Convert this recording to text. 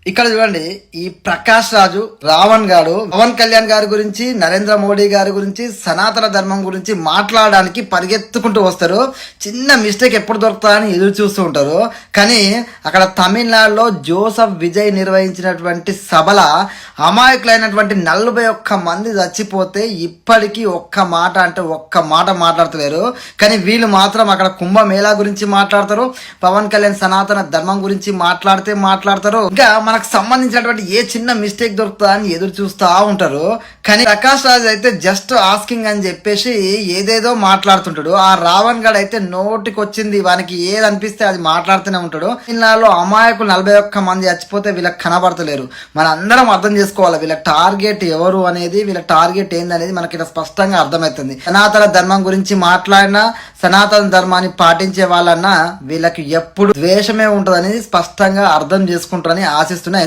ఇక్కడ చూడండి, ఈ ప్రకాష్ రాజు రావణ్ గారు పవన్ కళ్యాణ్ గారి గురించి, నరేంద్ర మోడీ గారి గురించి, సనాతన ధర్మం గురించి మాట్లాడడానికి పరిగెత్తుకుంటూ వస్తారు. చిన్న మిస్టేక్ ఎప్పుడు దొరుకుతా అని ఎదురు చూస్తూ ఉంటారు. కానీ అక్కడ తమిళనాడులో జోసఫ్ విజయ్ నిర్వహించినటువంటి సభల అమాయకులైనటువంటి 41 మంది చచ్చిపోతే ఇప్పటికీ ఒక్క మాట అంటే ఒక్క మాట మాట్లాడతలేరు. కానీ వీళ్ళు మాత్రం అక్కడ కుంభమేళా గురించి మాట్లాడతారు, పవన్ కళ్యాణ్ సనాతన ధర్మం గురించి మాట్లాడతారు. ఇంకా మనకు సంబంధించినటువంటి ఏ చిన్న మిస్టేక్ దొరుకుతుందా అని ఎదురు చూస్తూ ఉంటారు. కానీ ప్రకాష్ రాజ్ అయితే జస్ట్ ఆస్కింగ్ అని చెప్పేసి ఏదేదో మాట్లాడుతుంటాడు. ఆ రావణ్ గడ్ అయితే నోటికి వచ్చింది వానికి ఏది అనిపిస్తే అది మాట్లాడుతూనే ఉంటాడు. ఇళ్ళలో అమాయకులు 41 మంది చచ్చిపోతే వీళ్ళకి కనబడతలేరు. మన అందరం అర్థం చేసుకోవాలి వీళ్ళ టార్గెట్ ఎవరు అనేది, వీళ్ళ టార్గెట్ ఏందనేది మనకి ఇలా స్పష్టంగా అర్థమవుతుంది. సనాతన ధర్మం గురించి మాట్లాడినా, సనాతన ధర్మాన్ని పాటించే వాళ్ళన్నా వీళ్ళకి ఎప్పుడు ద్వేషమే ఉంటుంది అనేది స్పష్టంగా అర్థం చేసుకుంటారని ఆశిస్తున్నా.